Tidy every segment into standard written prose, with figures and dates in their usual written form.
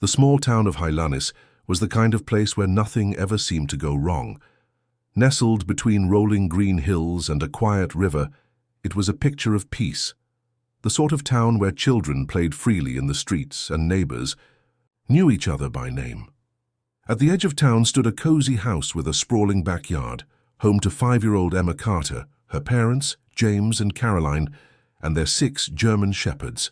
The small town of Hylanis was the kind of place where nothing ever seemed to go wrong. Nestled between rolling green hills and a quiet river, it was a picture of peace. The sort of town where children played freely in the streets and neighbors knew each other by name. At the edge of town stood a cozy house with a sprawling backyard, home to 5-year-old Emma Carter, her parents, James and Caroline, and their 6 German shepherds.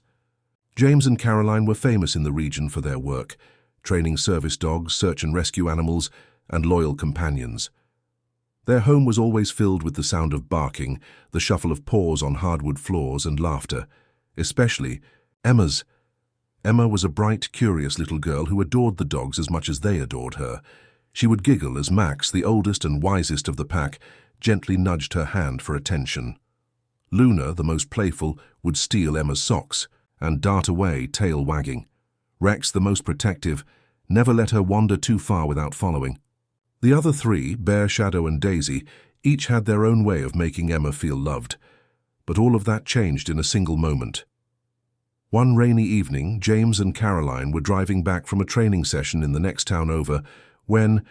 James and Caroline were famous in the region for their work, training service dogs, search and rescue animals, and loyal companions. Their home was always filled with the sound of barking, the shuffle of paws on hardwood floors, and laughter, especially Emma's. Emma was a bright, curious little girl who adored the dogs as much as they adored her. She would giggle as Max, the oldest and wisest of the pack, gently nudged her hand for attention. Luna, the most playful, would steal Emma's socks and dart away, tail wagging. Rex, the most protective, never let her wander too far without following. The other 3, Bear, Shadow and Daisy, each had their own way of making Emma feel loved. But all of that changed in a single moment. One rainy evening, James and Caroline were driving back from a training session in the next town over when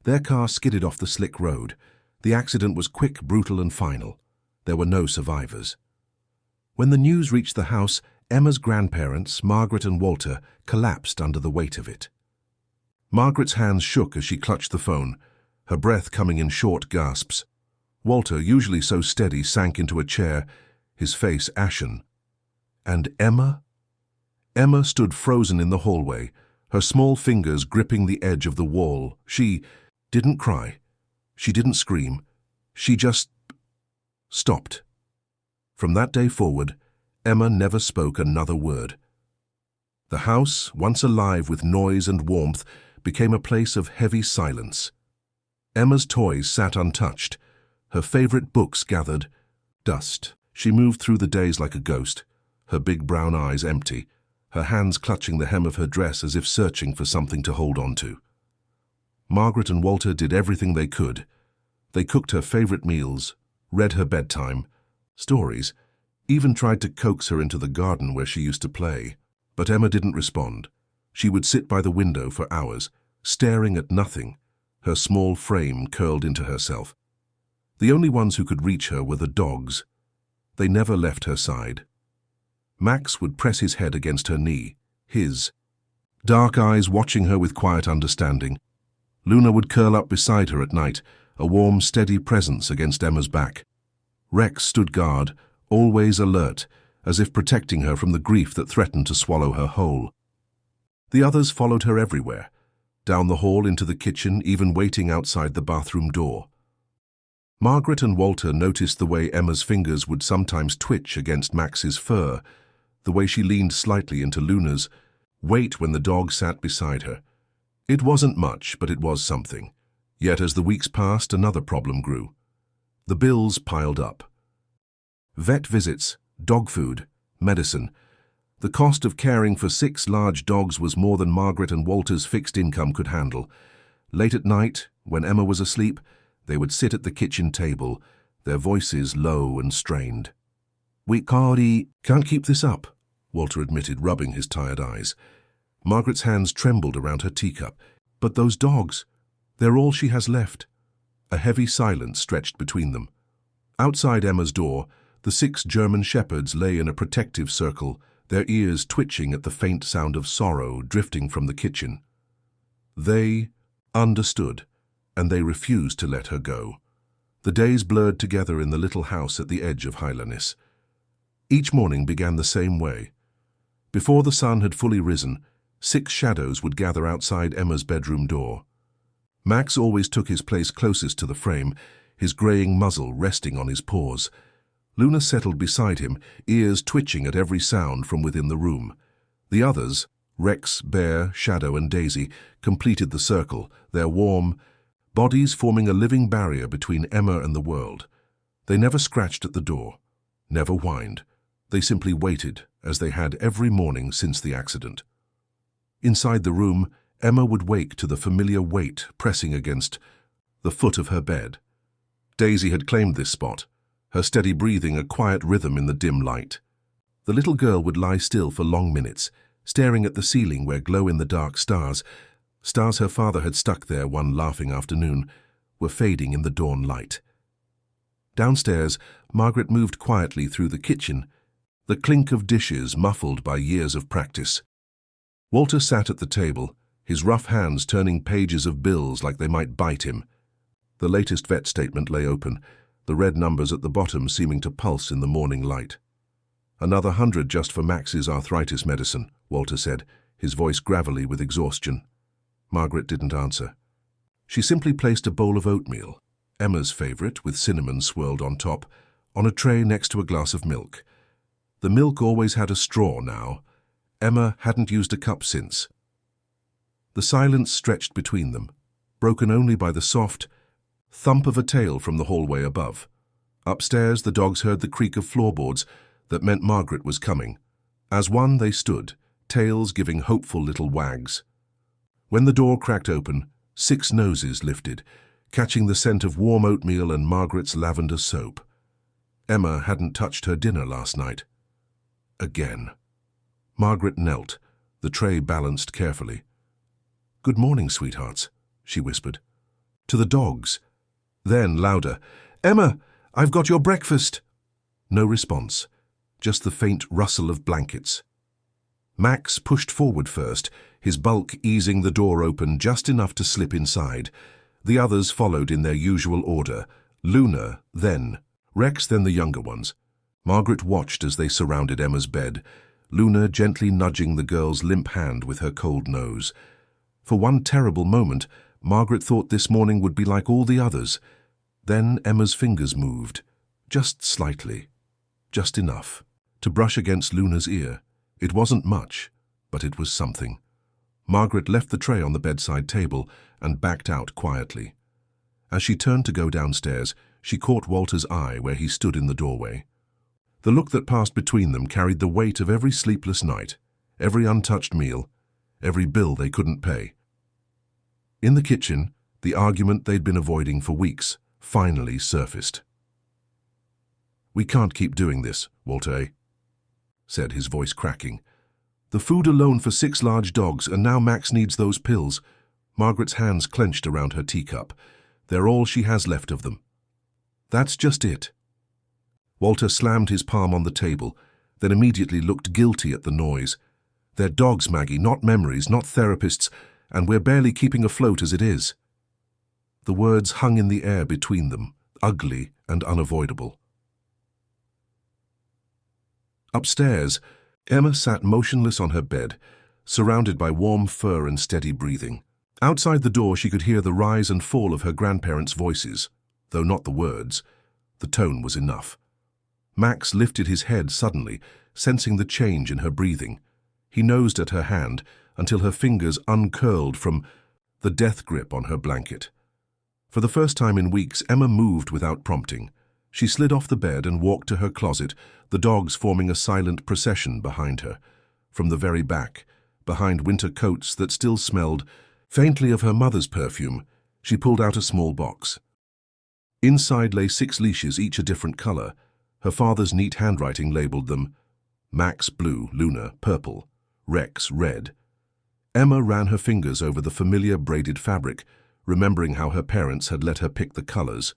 their car skidded off the slick road. The accident was quick, brutal and final. There were no survivors. When the news reached the house, Emma's grandparents, Margaret and Walter, collapsed under the weight of it. Margaret's hands shook as she clutched the phone, her breath coming in short gasps. Walter, usually so steady, sank into a chair, his face ashen. And Emma? Emma stood frozen in the hallway, her small fingers gripping the edge of the wall. She didn't cry. She didn't scream. She just stopped. From that day forward, Emma never spoke another word. The house, once alive with noise and warmth, became a place of heavy silence. Emma's toys sat untouched, her favorite books gathered dust. She moved through the days like a ghost, her big brown eyes empty, her hands clutching the hem of her dress as if searching for something to hold on to. Margaret and Walter did everything they could. They cooked her favorite meals, read her bedtime stories, even tried to coax her into the garden where she used to play. But Emma didn't respond. She would sit by the window for hours, staring at nothing, her small frame curled into herself. The only ones who could reach her were the dogs. They never left her side. Max would press his head against her knee, his dark eyes watching her with quiet understanding. Luna would curl up beside her at night, a warm, steady presence against Emma's back. Rex stood guard, always alert, as if protecting her from the grief that threatened to swallow her whole. The others followed her everywhere, down the hall into the kitchen, even waiting outside the bathroom door. Margaret and Walter noticed the way Emma's fingers would sometimes twitch against Max's fur, the way she leaned slightly into Luna's weight when the dog sat beside her. It wasn't much, but it was something. Yet as the weeks passed, another problem grew. The bills piled up. Vet visits, dog food, medicine. The cost of caring for 6 large dogs was more than Margaret and Walter's fixed income could handle. Late at night, when Emma was asleep, they would sit at the kitchen table, their voices low and strained. "We can't keep this up," Walter admitted, rubbing his tired eyes. Margaret's hands trembled around her teacup. "But those dogs, they're all she has left." A heavy silence stretched between them. Outside Emma's door, the 6 German shepherds lay in a protective circle, their ears twitching at the faint sound of sorrow drifting from the kitchen. They understood, and they refused to let her go. The days blurred together in the little house at the edge of Hylanis. Each morning began the same way. Before the sun had fully risen, 6 shadows would gather outside Emma's bedroom door. Max always took his place closest to the frame, his graying muzzle resting on his paws. Luna settled beside him, ears twitching at every sound from within the room. The others, Rex, Bear, Shadow and Daisy, completed the circle, their warm bodies forming a living barrier between Emma and the world. They never scratched at the door, never whined. They simply waited, as they had every morning since the accident. Inside the room, Emma would wake to the familiar weight pressing against the foot of her bed. Daisy had claimed this spot, her steady breathing a quiet rhythm in the dim light. The little girl would lie still for long minutes, staring at the ceiling where glow-in-the-dark stars her father had stuck there one laughing afternoon, were fading in the dawn light. Downstairs, Margaret moved quietly through the kitchen, the clink of dishes muffled by years of practice. Walter sat at the table, his rough hands turning pages of bills like they might bite him. The latest vet statement lay open, the red numbers at the bottom seeming to pulse in the morning light. "Another 100 just for Max's arthritis medicine," Walter said, his voice gravelly with exhaustion. Margaret didn't answer. She simply placed a bowl of oatmeal, Emma's favourite with cinnamon swirled on top, on a tray next to a glass of milk. The milk always had a straw now. Emma hadn't used a cup since. The silence stretched between them, broken only by the soft thump of a tail from the hallway above. Upstairs, the dogs heard the creak of floorboards that meant Margaret was coming. As one, they stood, tails giving hopeful little wags. When the door cracked open, 6 noses lifted, catching the scent of warm oatmeal and Margaret's lavender soap. Emma hadn't touched her dinner last night. Again. Margaret knelt, the tray balanced carefully. "Good morning, sweethearts," she whispered. "To the dogs." Then, louder, "Emma, I've got your breakfast." No response, just the faint rustle of blankets. Max pushed forward first, his bulk easing the door open just enough to slip inside. The others followed in their usual order, Luna, then Rex, then the younger ones. Margaret watched as they surrounded Emma's bed, Luna gently nudging the girl's limp hand with her cold nose. For one terrible moment, Margaret thought this morning would be like all the others. Then Emma's fingers moved, just slightly, just enough, to brush against Luna's ear. It wasn't much, but it was something. Margaret left the tray on the bedside table and backed out quietly. As she turned to go downstairs, she caught Walter's eye where he stood in the doorway. The look that passed between them carried the weight of every sleepless night, every untouched meal, every bill they couldn't pay. In the kitchen, the argument they'd been avoiding for weeks finally surfaced. "We can't keep doing this, Walter," said, his voice cracking. "The food alone for 6 large dogs, and now Max needs those pills." Margaret's hands clenched around her teacup. "They're all she has left of them." "That's just it." Walter slammed his palm on the table, then immediately looked guilty at the noise. "They're dogs, Maggie, not memories, not therapists, and we're barely keeping afloat as it is." The words hung in the air between them, ugly and unavoidable. Upstairs, Emma sat motionless on her bed, surrounded by warm fur and steady breathing. Outside the door she could hear the rise and fall of her grandparents' voices, though not the words. The tone was enough. Max lifted his head suddenly, sensing the change in her breathing. He nosed at her hand until her fingers uncurled from the death grip on her blanket. For the first time in weeks, Emma moved without prompting. She slid off the bed and walked to her closet, the dogs forming a silent procession behind her. From the very back, behind winter coats that still smelled faintly of her mother's perfume, she pulled out a small box. Inside lay 6 leashes, each a different color. Her father's neat handwriting labeled them Max blue, Luna purple, Rex red. Emma ran her fingers over the familiar braided fabric, remembering how her parents had let her pick the colors.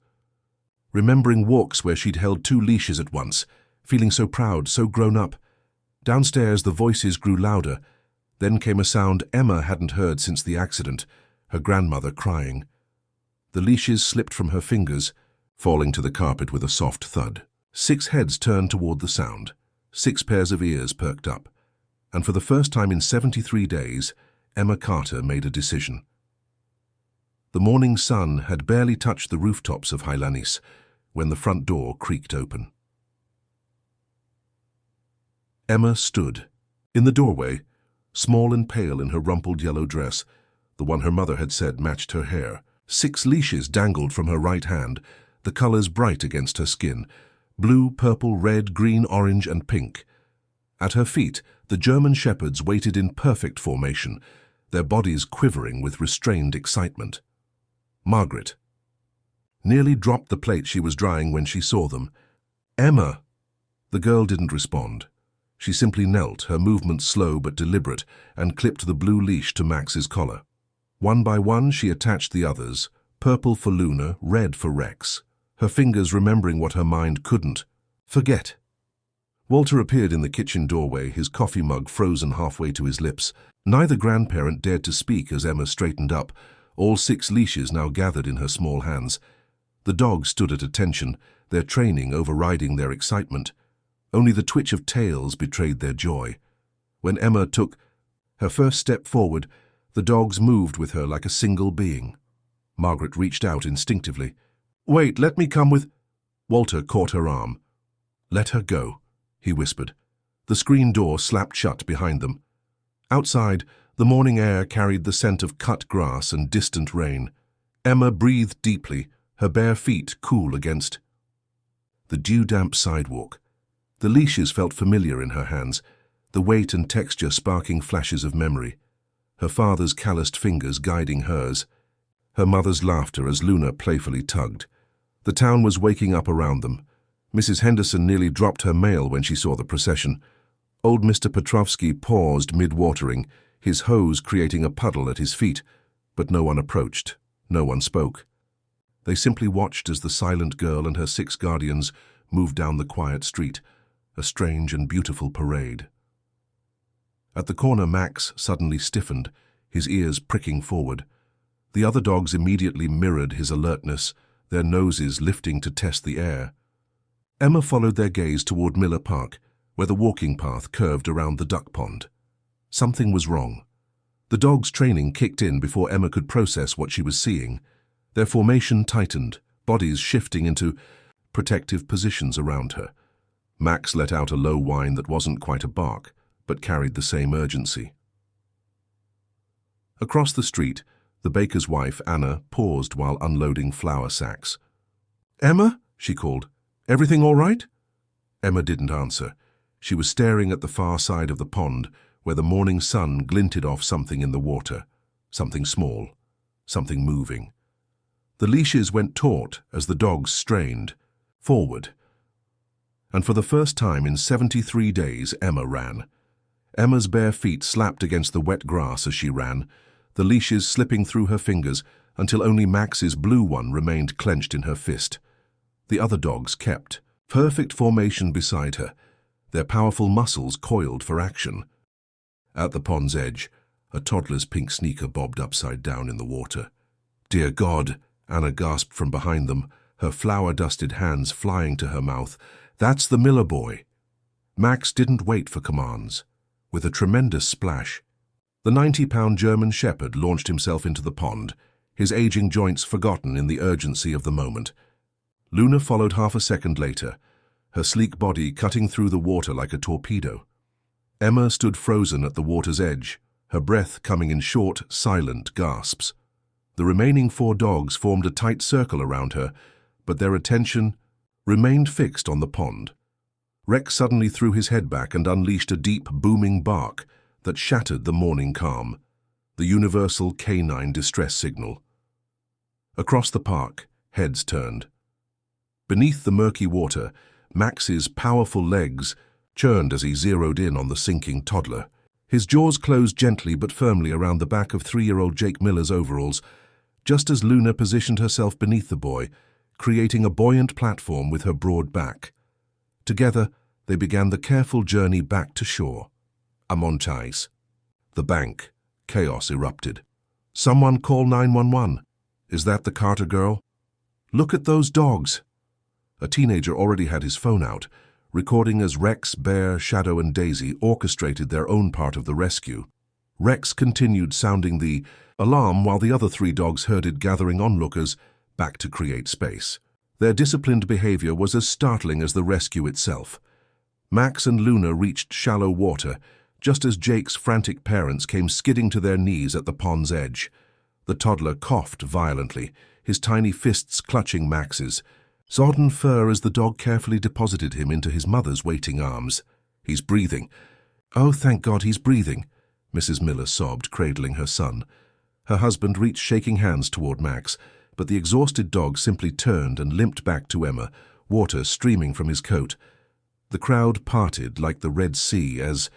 Remembering walks where she'd held 2 leashes at once, feeling so proud, so grown up. Downstairs the voices grew louder. Then came a sound Emma hadn't heard since the accident, her grandmother crying. The leashes slipped from her fingers, falling to the carpet with a soft thud. 6 heads turned toward the sound, 6 pairs of ears perked up, and for the first time in 73 days, Emma Carter made a decision. The morning sun had barely touched the rooftops of Hylanis when the front door creaked open. Emma stood in the doorway, small and pale in her rumpled yellow dress, the one her mother had said matched her hair. 6 leashes dangled from her right hand, the colors bright against her skin, blue, purple, red, green, orange, and pink. At her feet, the German shepherds waited in perfect formation, their bodies quivering with restrained excitement. Margaret nearly dropped the plate she was drying when she saw them. "Emma!" The girl didn't respond. She simply knelt, her movements slow but deliberate, and clipped the blue leash to Max's collar. One by one, she attached the others, purple for Luna, red for Rex, her fingers remembering what her mind couldn't forget. Walter appeared in the kitchen doorway, his coffee mug frozen halfway to his lips. Neither grandparent dared to speak as Emma straightened up, all 6 leashes now gathered in her small hands. The dogs stood at attention, their training overriding their excitement. Only the twitch of tails betrayed their joy. When Emma took her first step forward, the dogs moved with her like a single being. Margaret reached out instinctively. "Wait, let me come with—" Walter caught her arm. "Let her go," he whispered. The screen door slapped shut behind them. Outside, the morning air carried the scent of cut grass and distant rain. Emma breathed deeply, her bare feet cool against the dew-damp sidewalk. The leashes felt familiar in her hands, the weight and texture sparking flashes of memory. Her father's calloused fingers guiding hers. Her mother's laughter as Luna playfully tugged. The town was waking up around them. Mrs. Henderson nearly dropped her mail when she saw the procession. Old Mr. Petrovsky paused mid-watering, his hose creating a puddle at his feet, but no one approached, no one spoke. They simply watched as the silent girl and her 6 guardians moved down the quiet street, a strange and beautiful parade. At the corner, Max suddenly stiffened, his ears pricking forward. The other dogs immediately mirrored his alertness, their noses lifting to test the air. Emma followed their gaze toward Miller Park, where the walking path curved around the duck pond. Something was wrong. The dogs' training kicked in before Emma could process what she was seeing. Their formation tightened, bodies shifting into protective positions around her. Max let out a low whine that wasn't quite a bark, but carried the same urgency. Across the street, the baker's wife, Anna, paused while unloading flour sacks. "Emma?" she called. "Everything all right?" Emma didn't answer. She was staring at the far side of the pond, where the morning sun glinted off something in the water. Something small. Something moving. The leashes went taut as the dogs strained forward. And for the first time in 73 days, Emma ran. Emma's bare feet slapped against the wet grass as she ran, the leashes slipping through her fingers until only Max's blue one remained clenched in her fist. The other dogs kept, perfect formation beside her, their powerful muscles coiled for action. At the pond's edge, a toddler's pink sneaker bobbed upside down in the water. "Dear God," Anna gasped from behind them, her flour-dusted hands flying to her mouth. "That's the Miller boy." Max didn't wait for commands. With a tremendous splash, the 90-pound German shepherd launched himself into the pond, his aging joints forgotten in the urgency of the moment. Luna followed half a second later, her sleek body cutting through the water like a torpedo. Emma stood frozen at the water's edge, her breath coming in short, silent gasps. The remaining 4 dogs formed a tight circle around her, but their attention remained fixed on the pond. Rex suddenly threw his head back and unleashed a deep, booming bark that shattered the morning calm, the universal canine distress signal. Across the park, heads turned. Beneath the murky water, Max's powerful legs churned as he zeroed in on the sinking toddler. His jaws closed gently but firmly around the back of 3-year-old Jake Miller's overalls, just as Luna positioned herself beneath the boy, creating a buoyant platform with her broad back. Together, they began the careful journey back to shore. Amontais. The bank. Chaos erupted. "Someone call 911. Is that the Carter girl? Look at those dogs." A teenager already had his phone out, recording as Rex, Bear, Shadow, and Daisy orchestrated their own part of the rescue. Rex continued sounding the alarm while the other 3 dogs herded gathering onlookers back to create space. Their disciplined behavior was as startling as the rescue itself. Max and Luna reached shallow water, just as Jake's frantic parents came skidding to their knees at the pond's edge. The toddler coughed violently, his tiny fists clutching Max's. Sodden fur as the dog carefully deposited him into his mother's waiting arms. "He's breathing." "Oh, thank God he's breathing," Mrs. Miller sobbed, cradling her son. Her husband reached shaking hands toward Max, but the exhausted dog simply turned and limped back to Emma, water streaming from his coat. The crowd parted like the Red Sea as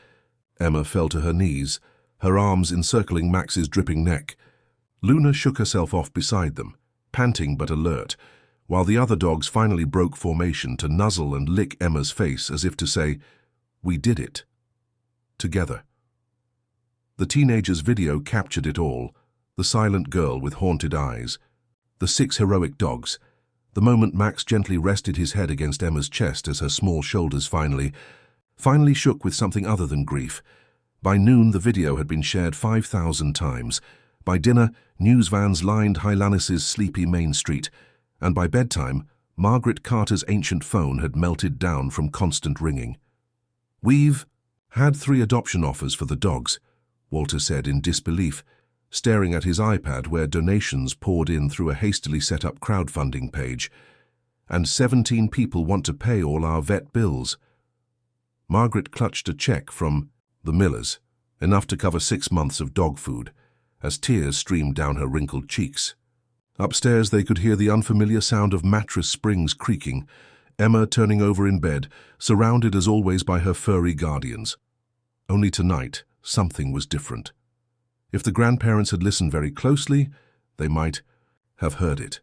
Emma fell to her knees, her arms encircling Max's dripping neck. Luna shook herself off beside them, panting but alert, while the other dogs finally broke formation to nuzzle and lick Emma's face as if to say, "We did it. Together." The teenager's video captured it all, the silent girl with haunted eyes, the 6 heroic dogs, the moment Max gently rested his head against Emma's chest as her small shoulders finally shook with something other than grief. By noon, the video had been shared 5,000 times. By dinner, news vans lined Hylannis's sleepy main street. And by bedtime, Margaret Carter's ancient phone had melted down from constant ringing. "We've had 3 adoption offers for the dogs," Walter said in disbelief, staring at his iPad where donations poured in through a hastily set-up crowdfunding page. "And 17 people want to pay all our vet bills." Margaret clutched a check from the Millers, enough to cover 6 months of dog food, as tears streamed down her wrinkled cheeks. Upstairs they could hear the unfamiliar sound of mattress springs creaking, Emma turning over in bed, surrounded as always by her furry guardians. Only tonight, something was different. If the grandparents had listened very closely, they might have heard it,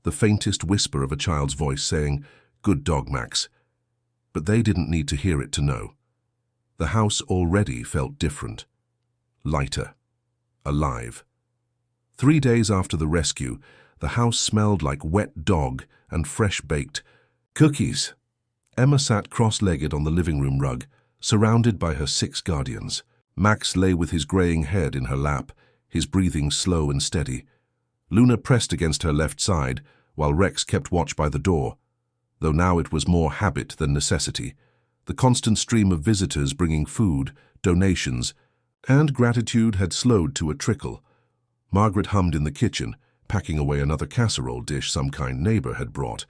the faintest whisper of a child's voice saying, "Good dog, Max." But they didn't need to hear it to know. The house already felt different, lighter, alive. 3 days after the rescue, the house smelled like wet dog and fresh-baked cookies. Emma sat cross-legged on the living room rug, surrounded by her 6 guardians. Max lay with his graying head in her lap, his breathing slow and steady. Luna pressed against her left side, while Rex kept watch by the door, though now it was more habit than necessity. The constant stream of visitors bringing food, donations, and gratitude had slowed to a trickle. Margaret hummed in the kitchen, packing away another casserole dish some kind neighbor had brought.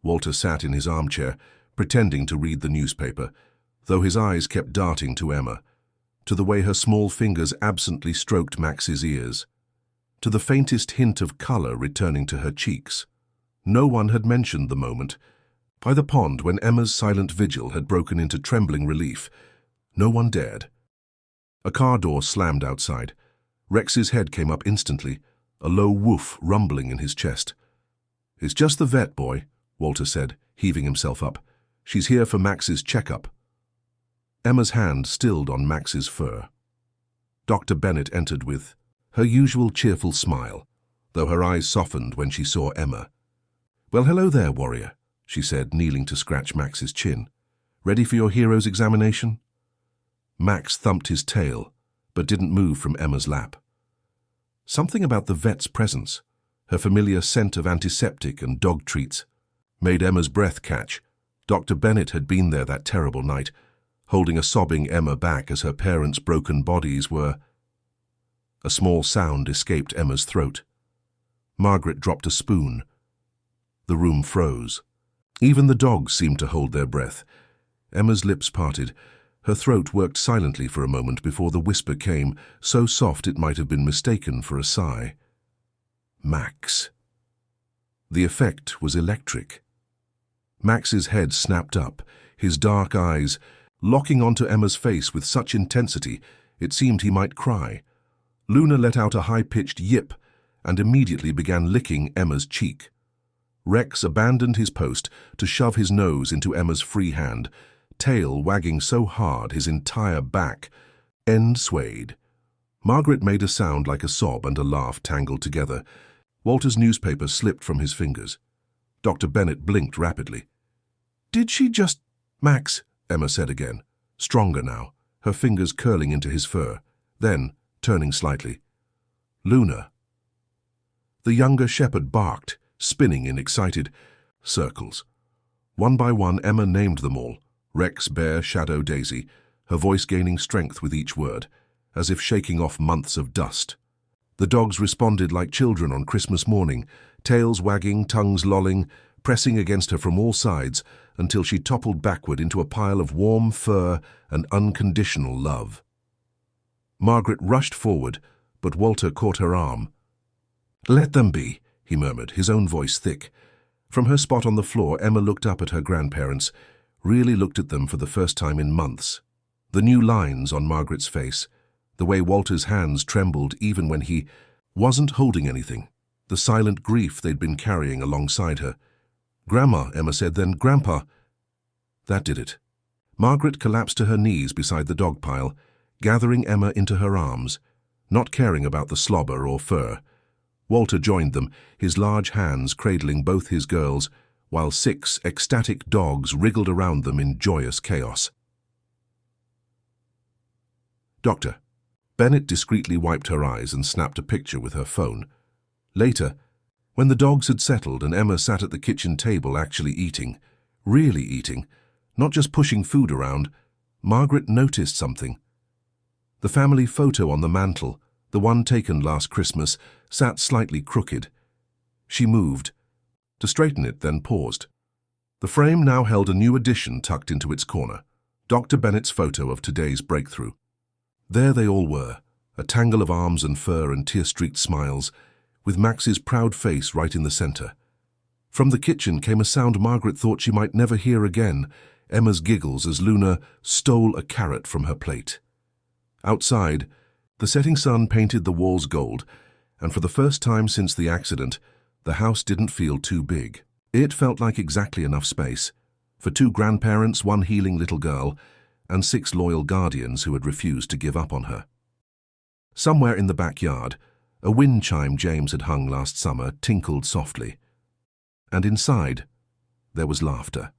Walter sat in his armchair, pretending to read the newspaper, though his eyes kept darting to Emma, to the way her small fingers absently stroked Max's ears, to the faintest hint of color returning to her cheeks. No one had mentioned the moment, by the pond when Emma's silent vigil had broken into trembling relief. No one dared. A car door slammed outside. Rex's head came up instantly, a low woof rumbling in his chest. "It's just the vet, boy," Walter said, heaving himself up. "She's here for Max's checkup." Emma's hand stilled on Max's fur. Dr. Bennett entered with her usual cheerful smile, though her eyes softened when she saw Emma. "Well, hello there, warrior," she said, kneeling to scratch Max's chin. "Ready for your hero's examination?" Max thumped his tail, but didn't move from Emma's lap. Something about the vet's presence, her familiar scent of antiseptic and dog treats, made Emma's breath catch. Dr. Bennett had been there that terrible night, holding a sobbing Emma back as her parents' broken bodies were... A small sound escaped Emma's throat. Margaret dropped a spoon. The room froze. Even the dogs seemed to hold their breath. Emma's lips parted. Her throat worked silently for a moment before the whisper came, so soft it might have been mistaken for a sigh. "Max." The effect was electric. Max's head snapped up, his dark eyes locking onto Emma's face with such intensity it seemed he might cry. Luna let out a high-pitched yip and immediately began licking Emma's cheek. Rex abandoned his post to shove his nose into Emma's free hand, tail wagging so hard his entire back end swayed. Margaret made a sound like a sob and a laugh tangled together. Walter's newspaper slipped from his fingers. Dr. Bennett blinked rapidly. "Did she just—" "Max," Emma said again, stronger now, her fingers curling into his fur, then turning slightly. "Luna." The younger shepherd barked, spinning in excited circles. One by one, Emma named them all: Rex, Bear, Shadow, Daisy, her voice gaining strength with each word, as if shaking off months of dust. The dogs responded like children on Christmas morning, tails wagging, tongues lolling, pressing against her from all sides until she toppled backward into a pile of warm fur and unconditional love. Margaret rushed forward, but Walter caught her arm. "Let them be," he murmured, his own voice thick. From her spot on the floor, Emma looked up at her grandparents. really looked at them for the first time in months. The new lines on Margaret's face, the way Walter's hands trembled even when he wasn't holding anything, the silent grief they'd been carrying alongside her. "Grandma," Emma said then. "Grandpa." That did it. Margaret collapsed to her knees beside the dog pile, gathering Emma into her arms, not caring about the slobber or fur. Walter joined them, his large hands cradling both his girls, while 6 ecstatic dogs wriggled around them in joyous chaos. Doctor. Bennett discreetly wiped her eyes and snapped a picture with her phone. Later, when the dogs had settled and Emma sat at the kitchen table actually eating, really eating, not just pushing food around, Margaret noticed something. The family photo on the mantel, the one taken last Christmas, sat slightly crooked. She moved to straighten it, then paused. The frame now held a new addition tucked into its corner, Dr. Bennett's photo of today's breakthrough. There they all were, a tangle of arms and fur and tear-streaked smiles, with Max's proud face right in the center. From the kitchen came a sound Margaret thought she might never hear again, Emma's giggles as Luna stole a carrot from her plate. Outside, the setting sun painted the walls gold, and for the first time since the accident, the house didn't feel too big. It felt like exactly enough space for 2 grandparents, 1 healing little girl, and 6 loyal guardians who had refused to give up on her. Somewhere in the backyard, a wind chime James had hung last summer tinkled softly. And inside, there was laughter.